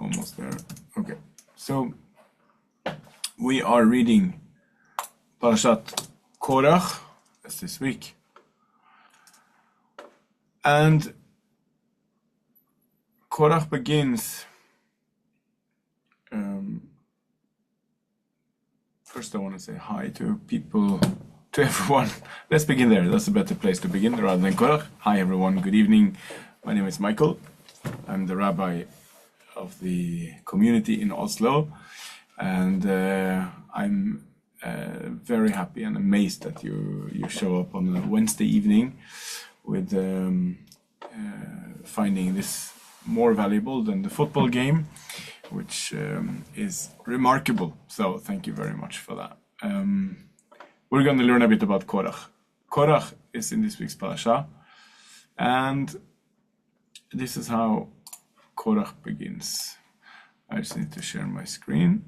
almost there. Okay, so we are reading Parashat Korach this week, and Korach begins. First, I want to say hi to people, to everyone. Let's begin there. That's a better place to begin rather than Korach. Hi, everyone. Good evening. My name is Michael. I'm the rabbi of the community in Oslo, and I'm very happy and amazed that you show up on a Wednesday evening with finding this more valuable than the football game, which is remarkable. So thank you very much for that. We're going to learn a bit about Korach. Korach is in this week's parasha, and this is how Korach begins. I just need to share my screen.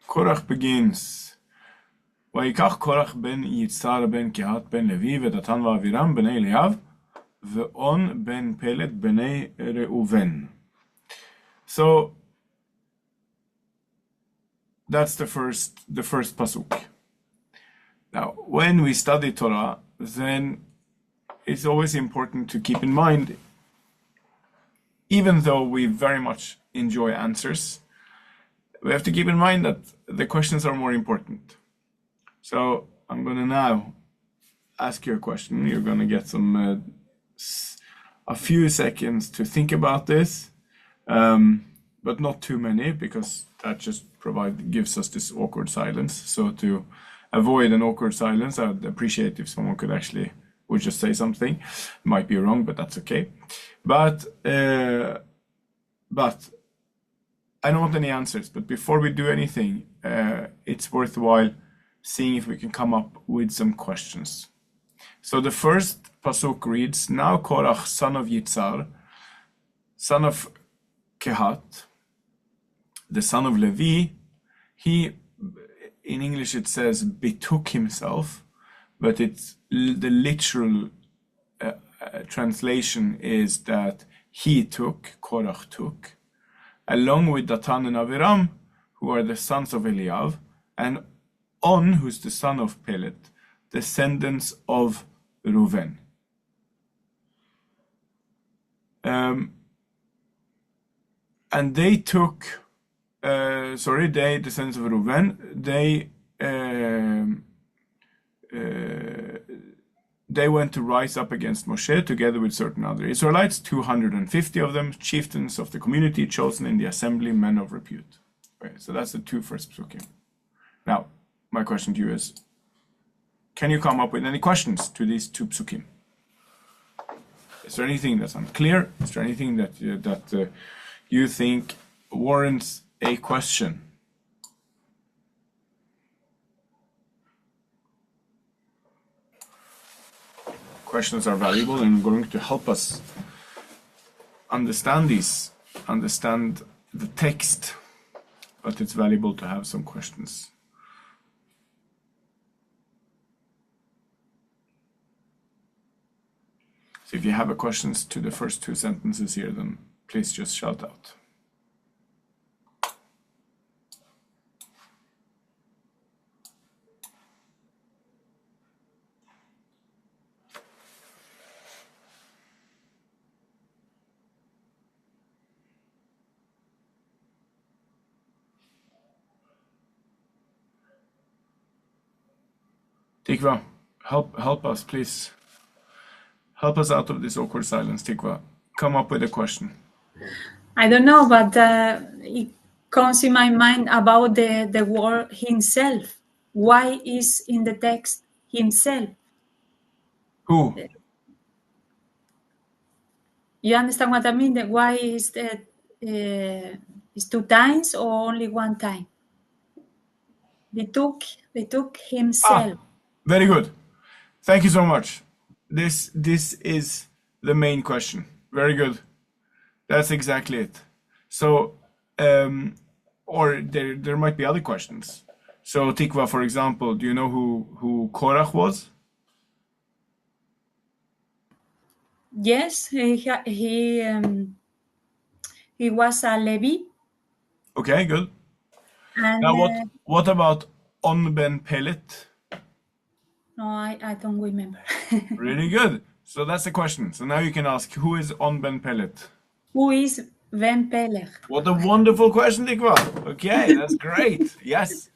Korach begins. ויקח קורח בן יצהר בן קהת בן לוי ודתן ואבירם בני אליאב ואון בן פלט בני ראובן. So that's the first pasuk. Now, when we study Torah, then it's always important to keep in mind, even though we very much enjoy answers, we have to keep in mind that the questions are more important. So I'm going to now ask you a question. You're going to get a few seconds to think about this, but not too many, because that just gives us this awkward silence. So to avoid an awkward silence, I'd appreciate if someone would just say something. It might be wrong, but that's okay. But I don't want any answers. But before we do anything, it's worthwhile seeing if we can come up with some questions. So the first pasuk reads, now Korach, son of Yitzhar, son of Kehat, the son of Levi, he, in English it says, betook himself, but it's the literal translation is that he took, Korach took, along with Datan and Aviram, who are the sons of Eliav, and On, who's the son of Pelet, descendants of Reuven. And they took, they, descendants of Reuven, they went to rise up against Moshe together with certain other Israelites, 250 of them, chieftains of the community, chosen in the assembly, men of repute. Okay, so that's the two first psukim. Now, my question to you is, can you come up with any questions to these two psukim? Is there anything that's unclear? Is there anything that you think warrants a question? Questions are valuable and going to help us understand the text, but it's valuable to have some questions. So if you have questions to the first two sentences here, then please just shout out. Tikva, help us, please. Help us out of this awkward silence, Tikva. Come up with a question. I don't know, but it comes in my mind about the word himself. Why is in the text himself? Who? You understand what I mean? Why is that is two times or only one time? They took himself. Very good. Thank you so much. This is the main question. Very good. That's exactly it. So, or there might be other questions. So, Tikva, for example, do you know who Korach was? Yes, he was a Levi, Okay, good. and Now, what about On Ben Pelet? no, I don't remember. Really good. So that's the question. So now you can ask, who is On Ben Pelet? Who is Ben Peleg? What a wonderful question, Tikva. Okay, that's great. Yes.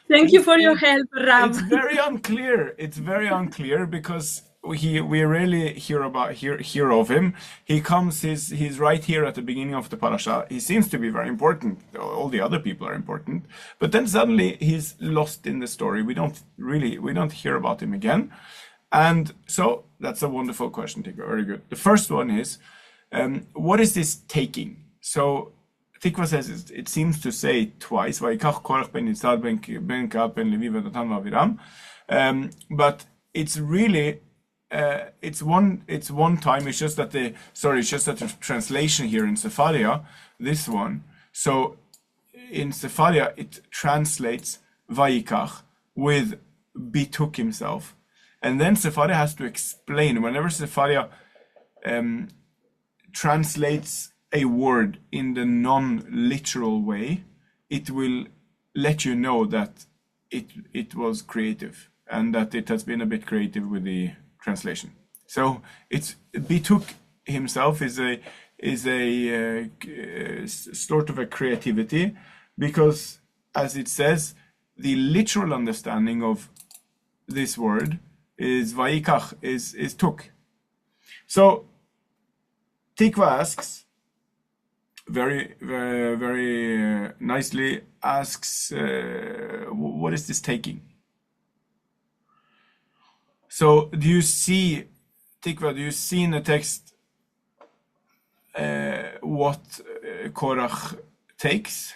Thank you for your help, It's Rav. very unclear. It's very unclear because we rarely hear of him. He comes. He's right here at the beginning of the parasha. He seems to be very important. All the other people are important, but then suddenly he's lost in the story. We don't hear about him again, and so that's a wonderful question, Tikva. Very good. The first one is, what is this taking? So Tikva says it seems to say twice, "Vayikach Korach ben Yitzhak ben Kehat ben Levi v'Datan v'Aviram," but it's really it's one time. It's just that the translation here in Sepharia, this one. So in Sepharia it translates Vayikach with betook himself, and then Sepharia has to explain whenever Sepharia translates a word in the non-literal way, it will let you know that it was creative and that it has been a bit creative with the translation. So it's betook himself is a sort of a creativity, because as it says, the literal understanding of this word is vayikach, is took. So Tikva asks, very nicely asks, what is this taking? So do you see, Tikva, do you see in the text what Korach takes?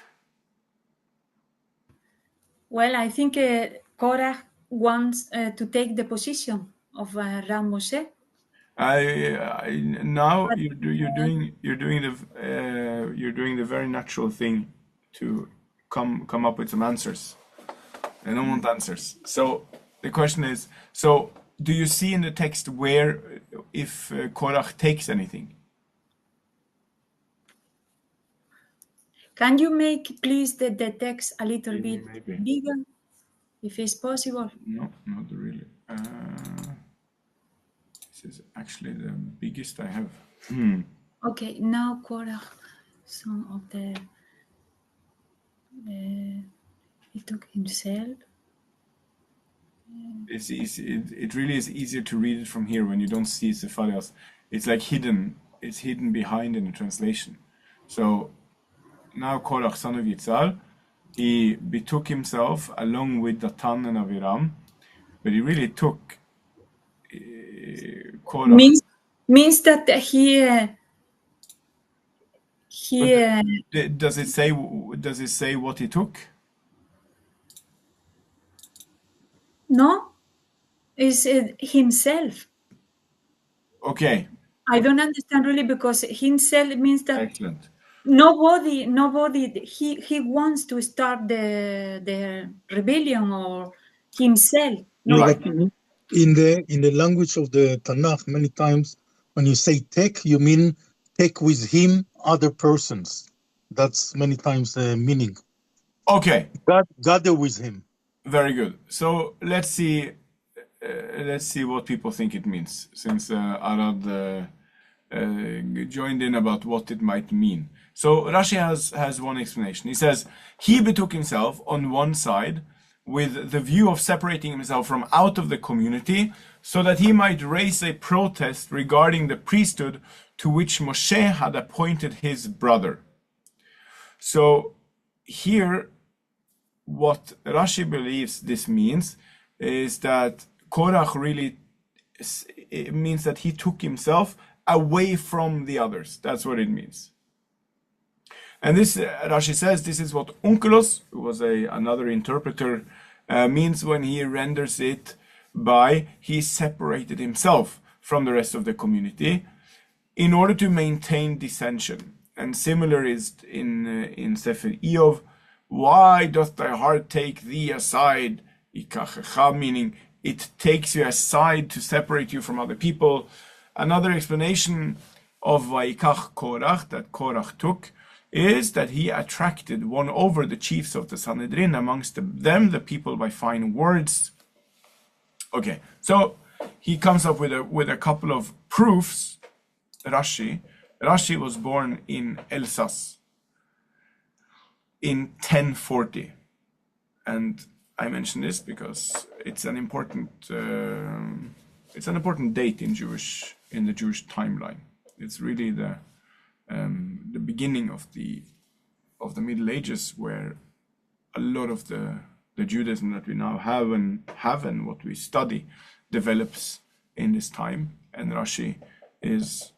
Well, I think Korach wants to take the position of Rav Moshe. Now you're doing the very natural thing to come up with some answers. I don't want answers. So the question is, so do you see in the text where if Korach takes anything? Can you make please the text a little bit Maybe. bigger, if it's possible? No, not really. This is actually the biggest I have. Okay, now Korach, son of the, he took himself. It really is easier to read it from here when you don't see Cephalias. It's like hidden. It's hidden behind in the translation. So now Korach, son of Yitzhar, he betook himself along with Datan and Aviram, but he really took Korach. Means that Does it say what he took? No, is himself. Okay. I don't understand really, because himself means that Excellent. nobody he wants to start the rebellion or himself. No, Right. but in the language of the Tanakh, many times when you say take, you mean take with him other persons. That's many times the meaning. Okay. Gather with him. Very good. So let's see what people think it means, since Arad joined in about what it might mean. So Rashi has one explanation. He says he betook himself on one side with the view of separating himself from out of the community, so that he might raise a protest regarding the priesthood to which Moshe had appointed his brother. So here, what Rashi believes this means is that Korach really, it means that he took himself away from the others. That's what it means. And this, Rashi says, this is what Onkelos, who was another interpreter, means when he renders it by he separated himself from the rest of the community in order to maintain dissension. And similar is in Sefer Iyov, why doth thy heart take thee aside? Ikachecha, meaning it takes you aside to separate you from other people. Another explanation of Vaikach Korach, that Korach took, is that he won over the chiefs of the Sanhedrin, amongst them the people, by fine words. Okay, so he comes up with a couple of proofs. Rashi was born in Elsass in 1040, and I mention this because it's an important date in the Jewish timeline. It's really the beginning of the Middle Ages, where a lot of the Judaism that we now have and what we study develops in this time, and Rashi is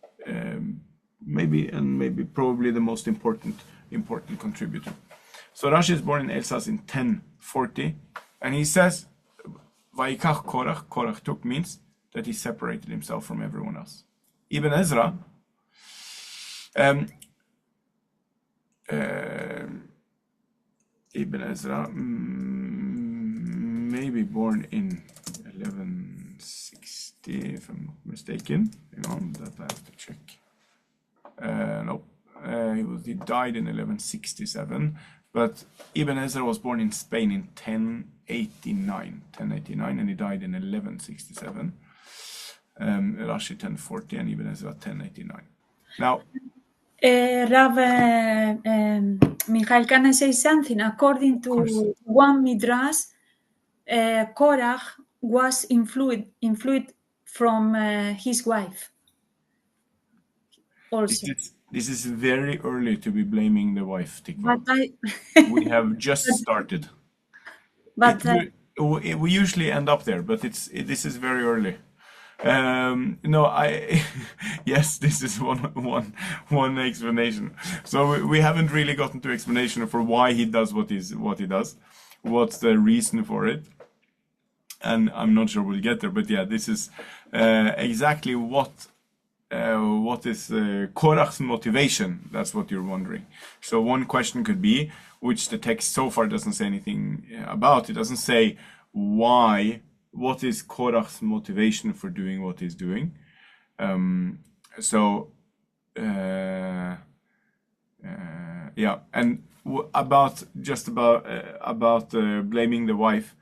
probably the most important contributor. So Rashi is born in Elsass in 1040, and he says, Vaikach Korach, Korach took, means that he separated himself from everyone else. Ibn Ezra, maybe born in 1160, if I'm not mistaken. Hang on, that I have to check. No, he died in 1167. But Ibn Ezra was born in Spain in 1089, and he died in 1167. Rashi 1040 and Ibn Ezra 1089. Now, Rav Michael, can I say something? According to one Midrash, Korach was influenced from his wife. Also. This is very early to be blaming the wife, Tikva. We have just started. But we usually end up there, but this is very early. Yes, this is one explanation. So we haven't really gotten to explanation for why he does what he does. What's the reason for it? And I'm not sure we'll get there, but yeah, this is exactly what is Korach's motivation. That's what you're wondering. So one question could be, which the text so far doesn't say anything about. It doesn't say why. What is Korach's motivation for doing what he's doing? Yeah, and about blaming the wife,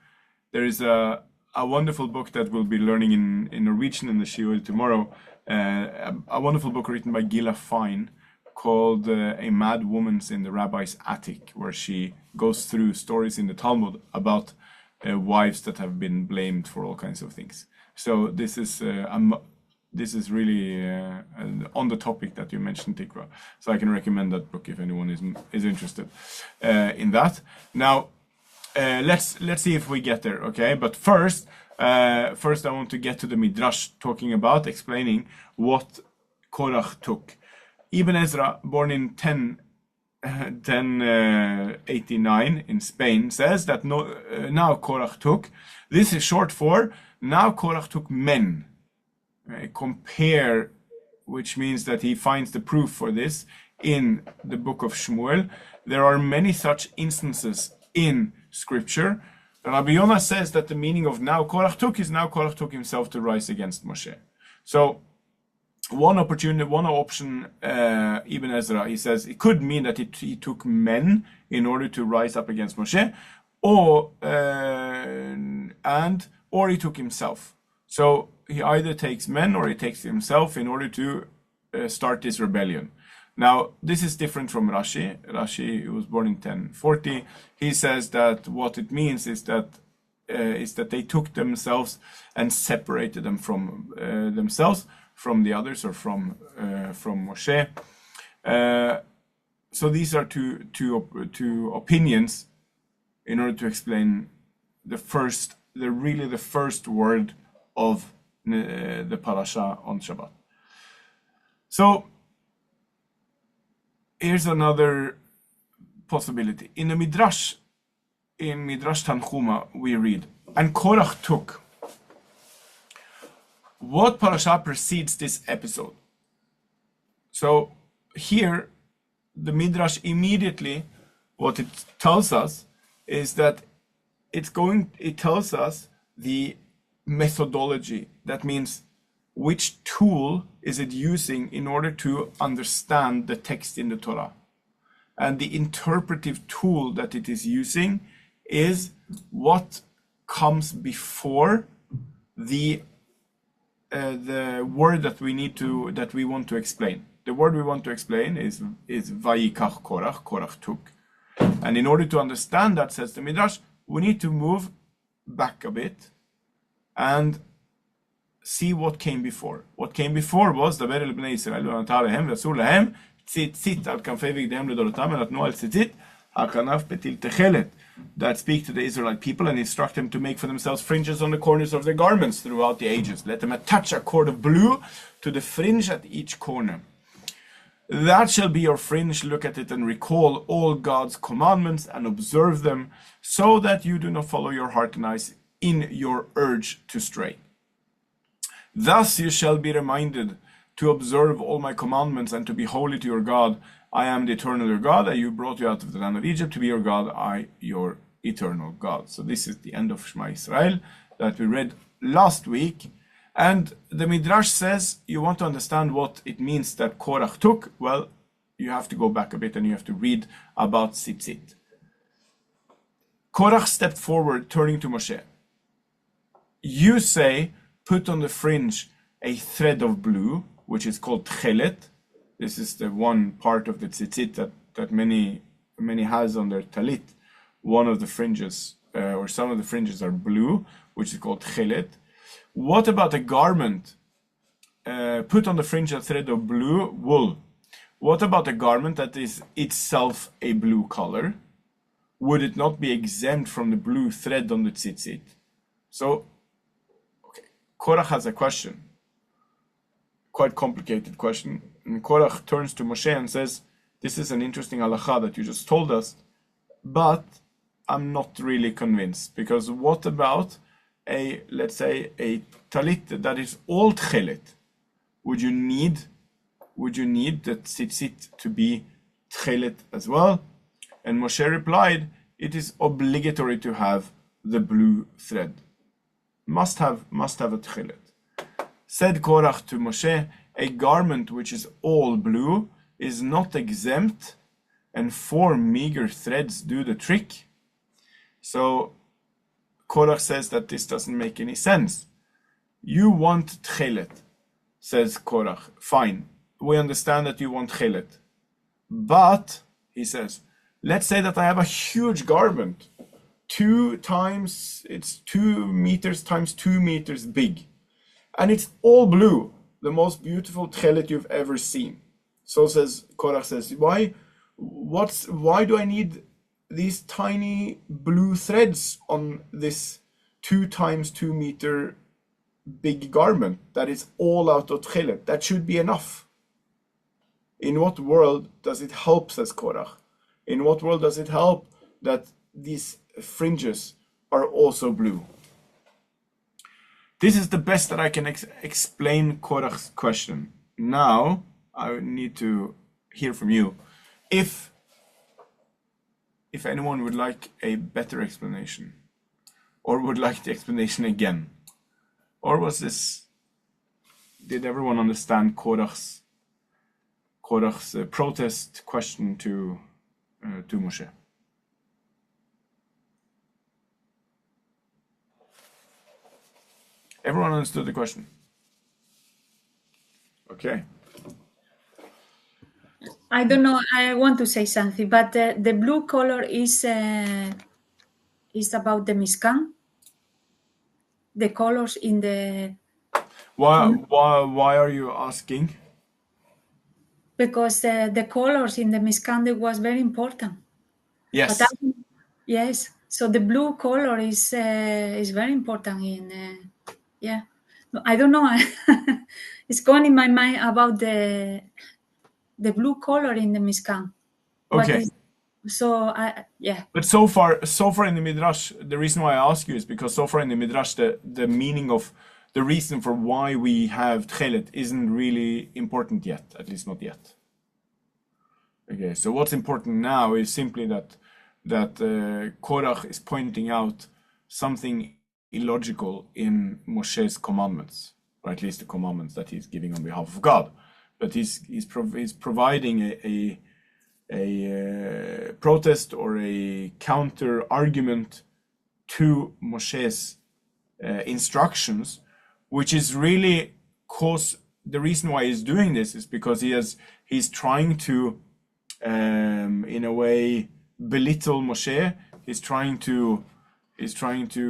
there is a wonderful book that we'll be learning in Norwegian in the Shiur tomorrow. A wonderful book written by Gila Fine called A Mad Woman's in the Rabbi's Attic, where she goes through stories in the Talmud about wives that have been blamed for all kinds of things. So this is really on the topic that you mentioned, Tikva. So I can recommend that book if anyone is interested in that. Now, let's see if we get there, okay? But first I want to get to the Midrash, explaining what Korach took. Ibn Ezra, born in 1089 in Spain, says that now Korach took. This is short for now Korach took men. Compare, which means that he finds the proof for this in the book of Shmuel. There are many such instances in Scripture. Rabbi Yonah says that the meaning of now Korach took is now Korach took himself to rise against Moshe. So one option, Ibn Ezra, he says it could mean that he took men in order to rise up against Moshe, or he took himself. So he either takes men or he takes himself in order to start this rebellion. Now, this is different from Rashi. Rashi, who was born in 1040, he says that what it means is that they took themselves and separated them from themselves, from the others, or from Moshe. So these are two opinions in order to explain the first word of the parasha on Shabbat. So here's another possibility. In the Midrash, in Midrash Tanchuma, we read, and Korach took. What parasha precedes this episode? So here, the Midrash immediately, what it tells us is that it tells us the methodology. That means which tool is it using in order to understand the text in the Torah. And the interpretive tool that it is using is what comes before the word that we want to explain. The word we want to explain is Vayikach Korach, Korach took. And in order to understand that, says the Midrash, we need to move back a bit and see what came before. What came before was Daber el Bnei Yisrael v'nata alehem v'asur lahem tzitzit al kanfei v'gdehem ledorotam v'natnu al tzitzit hakanaf betil techelet, that speak to the Israelite people and instruct them to make for themselves fringes on the corners of their garments throughout the ages. Let them attach a cord of blue to the fringe at each corner. That shall be your fringe. Look at it and recall all God's commandments and observe them, so that you do not follow your heart and eyes in your urge to stray. Thus you shall be reminded to observe all my commandments and to be holy to your God. I am the eternal your God, and you brought you out of the land of Egypt to be your God, I your eternal God. So this is the end of Shema Israel that we read last week. And the Midrash says, you want to understand what it means that Korach took? Well, you have to go back a bit and you have to read about tzitzit. Korach stepped forward, turning to Moshe. You say, put on the fringe a thread of blue, which is called tchelet. This is the one part of the tzitzit that many has on their talit. One of the fringes, or some of the fringes are blue, which is called tchelet. What about a garment? Put on the fringe a thread of blue wool. What about a garment that is itself a blue color? Would it not be exempt from the blue thread on the tzitzit? So, okay, Korach has a question. Quite complicated question. And Korach turns to Moshe and says, this is an interesting halacha that you just told us, but I'm not really convinced. Because what about let's say a talit that is all tchelet? Would you need the tzitzit to be tchelet as well? And Moshe replied, it is obligatory to have the blue thread. Must have a tchelet. Said Korach to Moshe, a garment which is all blue is not exempt, and 4 meager threads do the trick. So Korach says that this doesn't make any sense. You want tchelet, says Korach. Fine, we understand that you want tchelet. But, he says, let's say that I have a huge garment, 2 meters times 2 meters big. And it's all blue, the most beautiful tchelet you've ever seen. So Korach says, why do I need these tiny blue threads on this 2 times 2 meter big garment that is all out of tchelet? That should be enough. In what world does it help, says Korach? In what world does it help that these fringes are also blue? This is the best that I can explain Korach's question. Now, I need to hear from you. If anyone would like a better explanation, or would like the explanation again, or did everyone understand Korach's protest question to Moshe? Everyone understood the question? Okay. I don't know. I want to say something, but the blue color is about the Mishkan. The colors in the. Why are you asking? Because the colors in the Mishkan was very important. Yes. Yes. So the blue color is very important in. Yeah. I don't know. It's going in my mind about the blue color in the Mishkan. Okay. Yeah. But so far in the Midrash, the reason why I ask you is because so far in the Midrash, the meaning of the reason for why we have tchelet isn't really important yet, at least not yet. Okay, so what's important now is simply that Korach is pointing out something illogical in Moshe's commandments. or at least the commandments that he's giving on behalf of God. But he's providing a protest or a counter argument to Moshe's instructions, which is really the reason why he's doing this is because he's trying to in a way belittle Moshe. He's trying to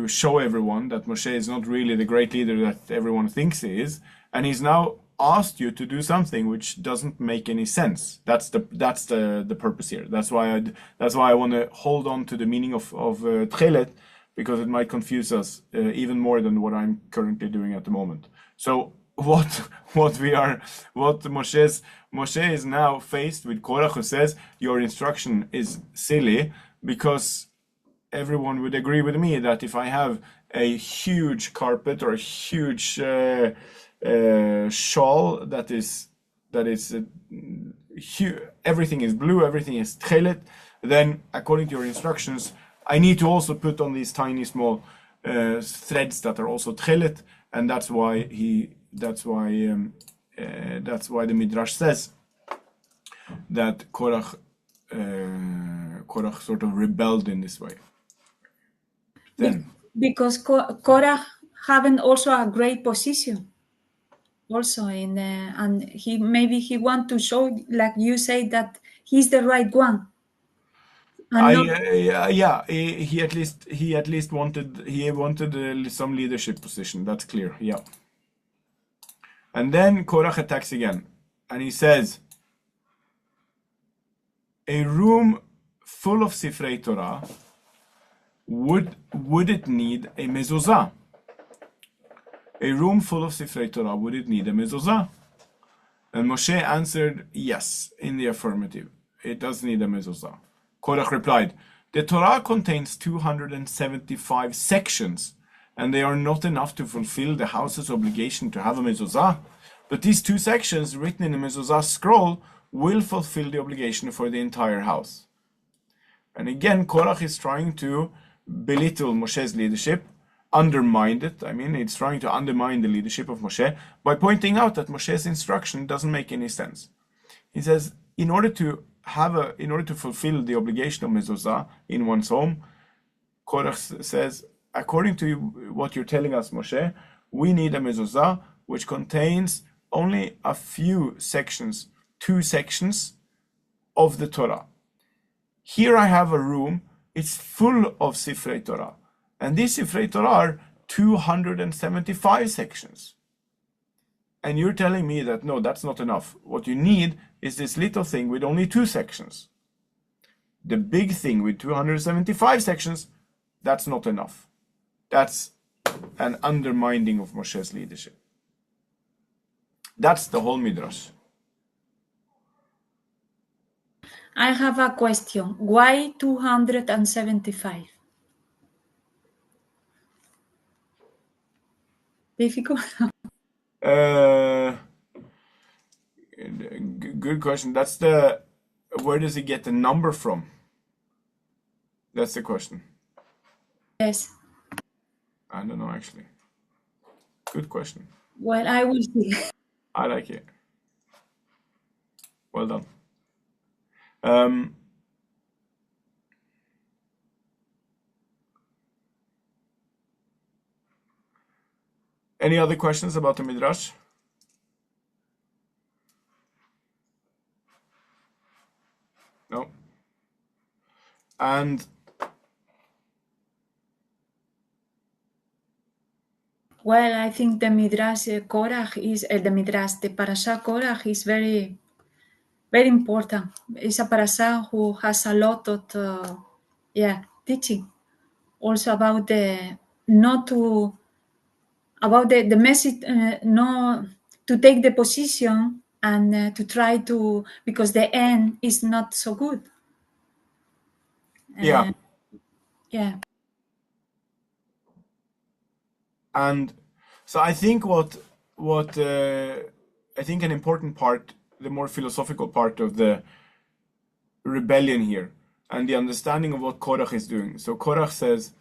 show everyone that Moshe is not really the great leader that everyone thinks he is, and he's now asked you to do something which doesn't make any sense. That's the purpose here. That's why I want to hold on to the meaning of Tchelet, because it might confuse us even more than what I'm currently doing at the moment. So Moshe is now faced with Korach, who says your instruction is silly, because everyone would agree with me that if I have a huge carpet or a huge shawl that is everything is blue, everything is tchelet, then according to your instructions I need to also put on these tiny small threads that are also tchelet, and that's why the Midrash says that Korach sort of rebelled in this way. Then, because Korach having also a great position, also and he want to show, like you say, that he's the right one. He at least wanted some leadership position. That's clear. Yeah. And then Korach attacks again, and he says, a room full of Sifrei Torah, would it need a mezuzah? A room full of Sifrei Torah, would it need a mezuzah? And Moshe answered yes, in the affirmative. It does need a mezuzah. Korach replied, the Torah contains 275 sections, and they are not enough to fulfill the house's obligation to have a mezuzah. But these 2 sections written in the mezuzah scroll will fulfill the obligation for the entire house. And again, Korach is trying to belittle Moshe's leadership, undermine it. I mean, it's trying to undermine the leadership of Moshe by pointing out that Moshe's instruction doesn't make any sense. He says, in order to fulfill the obligation of mezuzah in one's home, Korach says, according to what you're telling us, Moshe, we need a mezuzah which contains only a few sections, 2 sections of the Torah. Here I have a room, it's full of Sifrei Torah, and these Sifrei Torah are 275 sections. And you're telling me that no, that's not enough. What you need is this little thing with only 2 sections. The big thing with 275 sections, that's not enough. That's an undermining of Moshe's leadership. That's the whole Midrash. I have a question. Why 275? Difficult. Good question. Where does he get the number from? That's the question. Yes. I don't know, actually. Good question. Well, I will see. I like it. Well done. Any other questions about the Midrash? No. And well, I think the Midrash Korach is the Parasha Korach is very, very important. It's a parasha who has a lot of teaching, also about the message, not to take the position and to try to, because the end is not so good. yeah. And so I think I think an important part, the more philosophical part of the rebellion here, and the understanding of what Korach is doing. So Korach says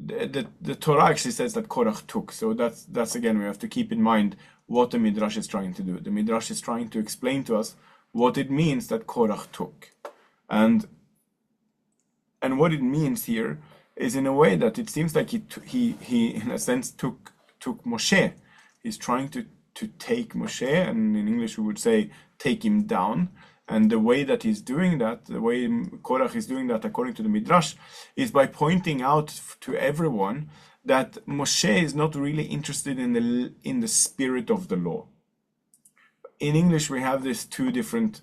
the Torah actually says that Korach took. So that's again, we have to keep in mind what the Midrash is trying to do. The Midrash is trying to explain to us what it means that Korach took. And what it means here is in a way that it seems like he in a sense took Moshe. He's trying to take Moshe, and in English we would say take him down. And the way that he's doing that, the way Korach is doing that according to the Midrash, is by pointing out to everyone that Moshe is not really interested in the spirit of the law. In English we have these two different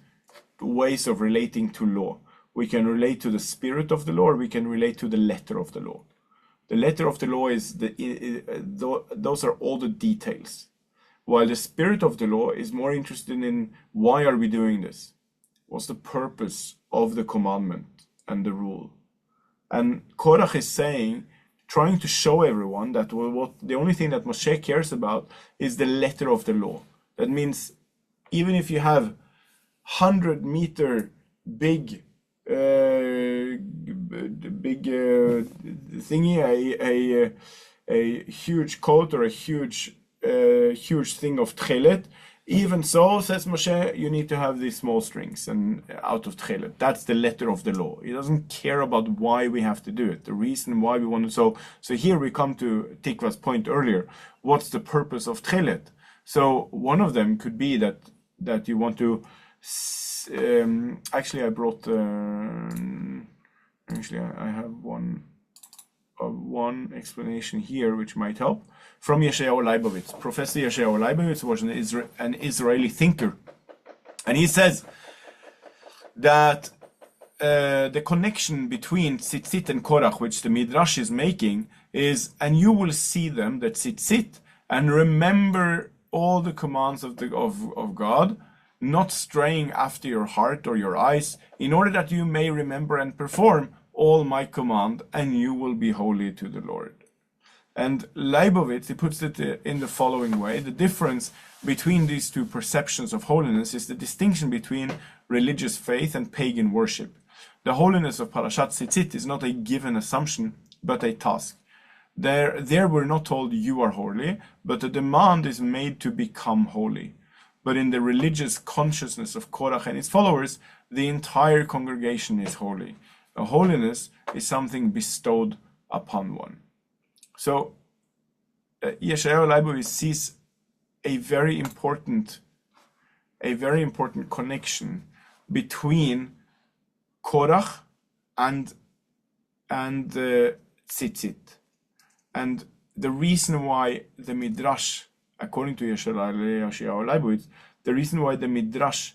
ways of relating to law. We can relate to the spirit of the law, or we can relate to the letter of the law. The letter of the law is those are all the details, while the spirit of the law is more interested in why are we doing this? What's the purpose of the commandment and the rule? And Korach is saying, trying to show everyone that what the only thing that Moshe cares about is the letter of the law. That means even if you have 100-meter big thingy, a huge coat or a huge thing of tchelet, even so, says Moshe, you need to have these small strings and out of tchelet. That's the letter of the law. He doesn't care about why we have to do it, the reason why we want to. So here we come to Tikva's point earlier. What's the purpose of tchelet? So one of them could be that you want to. Actually, I brought. Actually, I have one explanation here which might help from Yeshayahu Leibovitz. Professor Yeshayahu Leibovitz was an Israeli thinker, and he says that the connection between Tzitzit and Korach, which the Midrash is making, is, and you will see them, that Tzitzit, and remember all the commands of God, not straying after your heart or your eyes, in order that you may remember and perform all my command, and you will be holy to the Lord. And Leibovitz, he puts it in the following way: the difference between these two perceptions of holiness is the distinction between religious faith and pagan worship. The holiness of Parashat Tzitzit is not a given assumption, but a task. There we're not told you are holy, but the demand is made to become holy. But in the religious consciousness of Korach and his followers, the entire congregation is holy. Holiness is something bestowed upon one. So Yeshayahu Leibovitz sees a very important connection between Korach and Tzitzit. And the reason why the Midrash, according to Yeshayahu Leibovitz, the reason why the Midrash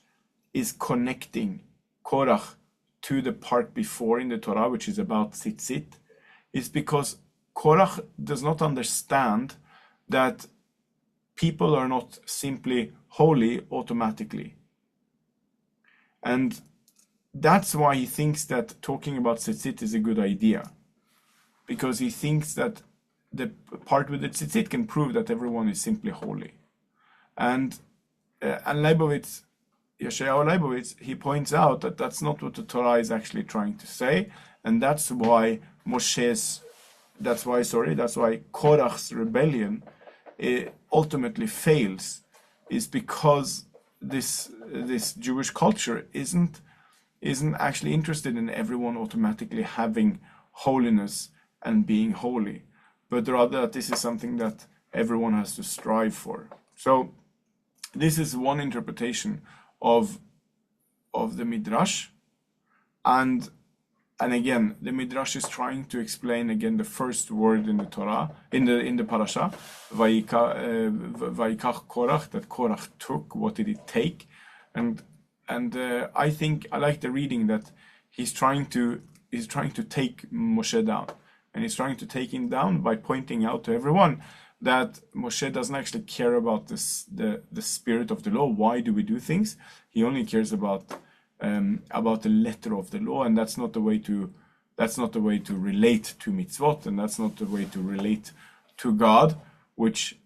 is connecting Korach to the part before in the Torah, which is about Tzitzit, is because Korach does not understand that people are not simply holy automatically. And that's why he thinks that talking about Tzitzit is a good idea, because he thinks that the part with the Tzitzit can prove that everyone is simply holy. And Leibovitz, Yeshayahu Leibovitz, he points out that that's not what the Torah is actually trying to say, and that's why Korach's rebellion ultimately fails, is because this Jewish culture isn't actually interested in everyone automatically having holiness and being holy, but rather that this is something that everyone has to strive for. So this is one interpretation of the Midrash, and again the Midrash is trying to explain again the first word in the Torah, in the parasha, Vayikach Korach, that Korach took. What did it take? And I think I like the reading that he's trying to take Moshe down, and he's trying to take him down by pointing out to everyone that Moshe doesn't actually care about the spirit of the law. Why do we do things? He only cares about the letter of the law, and that's not the way to relate to mitzvot, and that's not the way to relate to God, which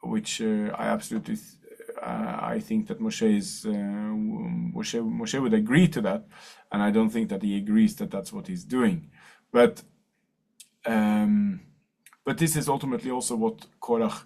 I absolutely I think that Moshe would agree to that, and I don't think that he agrees that that's what he's doing. But But this is ultimately also what Korach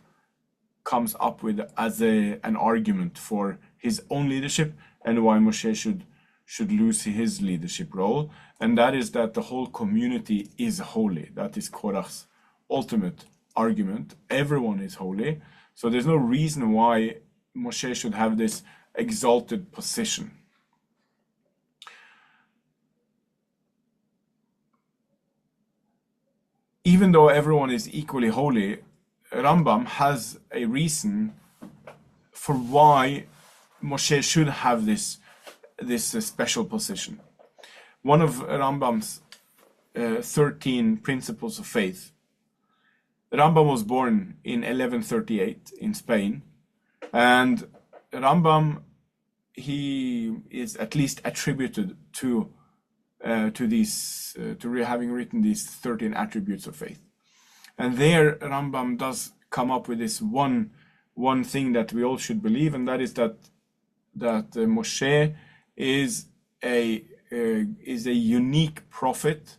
comes up with as an argument for his own leadership and why Moshe should lose his leadership role. And that is that the whole community is holy. That is Korach's ultimate argument. Everyone is holy. So there's no reason why Moshe should have this exalted position. Even though everyone is equally holy, Rambam has a reason for why Moshe should have this special position. One of Rambam's 13 principles of faith. Rambam was born in 1138 in Spain, and Rambam, he is at least attributed to having written these 13 attributes of faith. And there Rambam does come up with this one thing that we all should believe, and that is that Moshe is a unique prophet,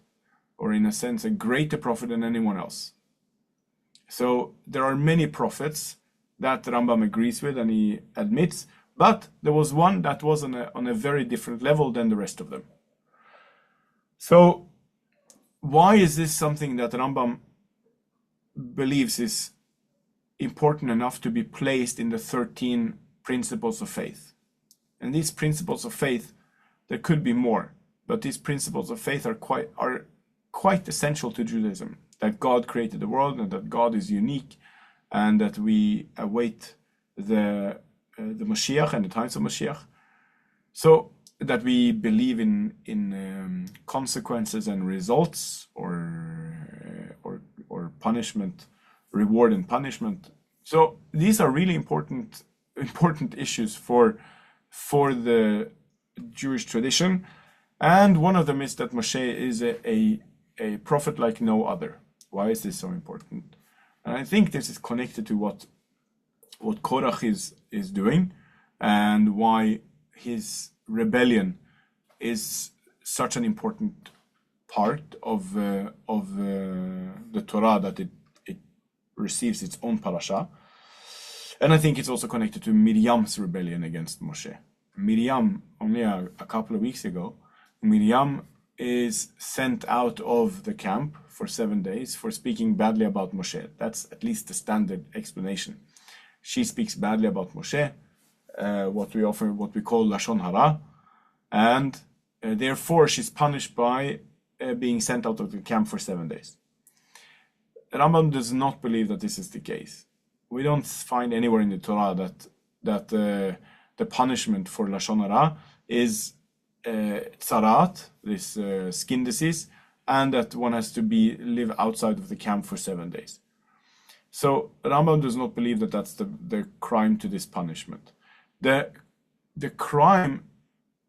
or in a sense a greater prophet than anyone else. So there are many prophets that Rambam agrees with and he admits, but there was one that was on a very different level than the rest of them. So why is this something that Rambam believes is important enough to be placed in the 13 principles of faith? And these principles of faith, there could be more, but these principles of faith are quite essential to Judaism. That God created the world and that God is unique, and that we await the Mashiach and the times of Mashiach. So that we believe in consequences and results, or punishment, reward and punishment. So these are really important issues for the Jewish tradition, and one of them is that Moshe is a prophet like no other. Why is this so important? And I think this is connected to what Korach is doing, and why his rebellion is such an important part of the Torah, that it receives its own parasha. And I think it's also connected to Miriam's rebellion against Moshe. Miriam, only a couple of weeks ago, Miriam is sent out of the camp for 7 days for speaking badly about Moshe. That's at least the standard explanation. She speaks badly about Moshe, what we call Lashon Hara, and therefore she's punished by being sent out of the camp for 7 days. Rambam does not believe that this is the case. We don't find anywhere in the Torah that the punishment for Lashon Hara is tzarat, this skin disease, and that one has to live outside of the camp for 7 days. So Rambam does not believe that that's the crime to this punishment. The crime,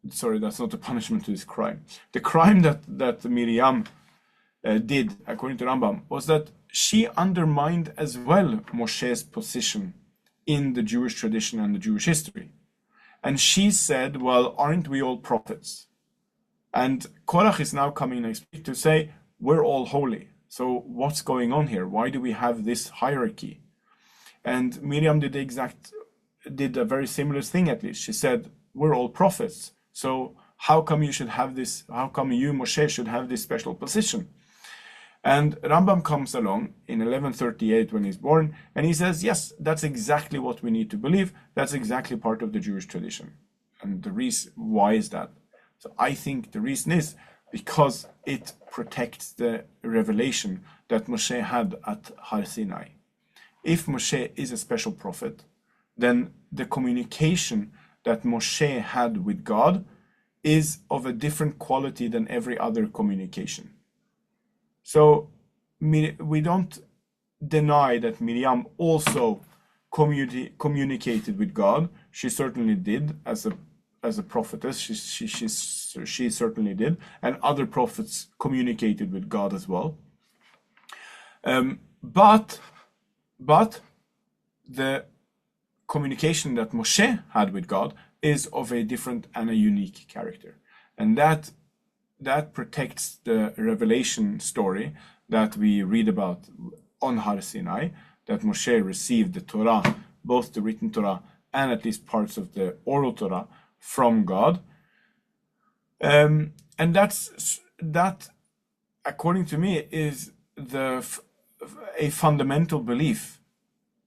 sorry, that's not the punishment to this crime. The crime that Miriam did, according to Rambam, was that she undermined as well Moshe's position in the Jewish tradition and the Jewish history. And she said, well, aren't we all prophets? And Korach is now coming next week to say, we're all holy. So what's going on here? Why do we have this hierarchy? And Miriam did a very similar thing, at least. She said, we're all prophets. So how come you, Moshe, should have this special position? And Rambam comes along in 1138 when he's born, and he says, yes, that's exactly what we need to believe. That's exactly part of the Jewish tradition. And the reason, why is that? So I think the reason is because it protects the revelation that Moshe had at Har Sinai. If Moshe is a special prophet, then the communication that Moshe had with God is of a different quality than every other communication. So we don't deny that Miriam also communicated with God. She certainly did as a prophetess. She certainly did, and other prophets communicated with God as well. But the communication that Moshe had with God is of a different and a unique character, and that protects the revelation story that we read about on Har Sinai, that Moshe received the Torah, both the written Torah and at least parts of the oral Torah from God. And that, according to me, is a fundamental belief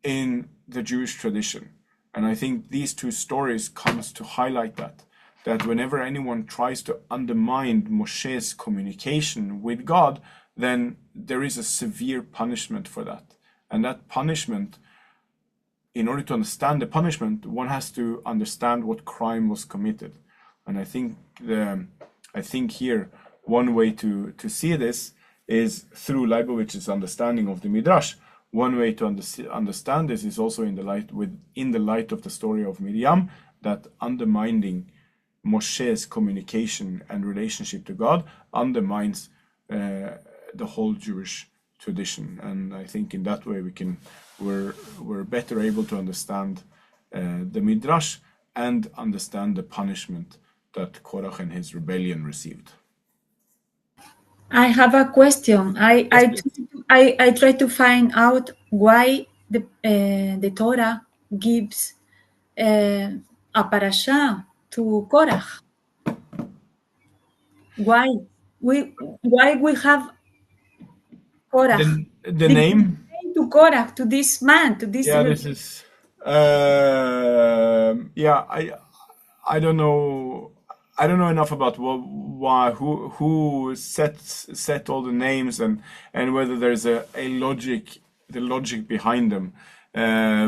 in the Jewish tradition. And I think these two stories comes to highlight that whenever anyone tries to undermine Moshe's communication with God, then there is a severe punishment for that. And that punishment, in order to understand the punishment, one has to understand what crime was committed. And I think here one way to see this is through Leibovich's understanding of the Midrash. One way to understand this is also in the light of the story of Miriam, that undermining Moshe's communication and relationship to God undermines the whole Jewish tradition. And I think in that way we're better able to understand the Midrash and understand the punishment that Korach and his rebellion received. I have a question. I try to find out why the Torah gives a parasha to Korach. Why we have Korach? The name? To Korach, to this man, to this. Yeah, this is. I don't know. I don't know enough about who set all the names and whether there's the logic behind them,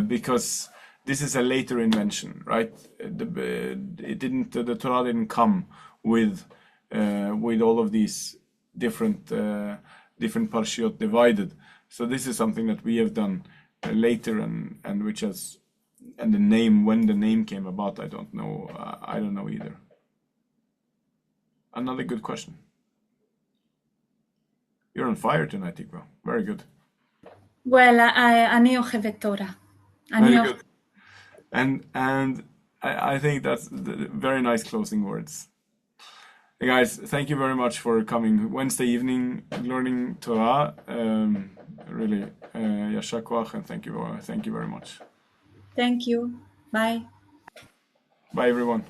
because this is a later invention, right? The Torah didn't come with all of these different parshiot divided. So this is something that we have done later, and the name, when the name came about, I don't know. I don't know either. Another good question. You're on fire tonight, Tikva. Very good. Well, אני אוהבת תורה. Very good. And I think that's very nice closing words. Hey guys, thank you very much for coming. Wednesday evening, learning Torah. Really, yashar koach, and thank you very much. Thank you. Bye. Bye, everyone.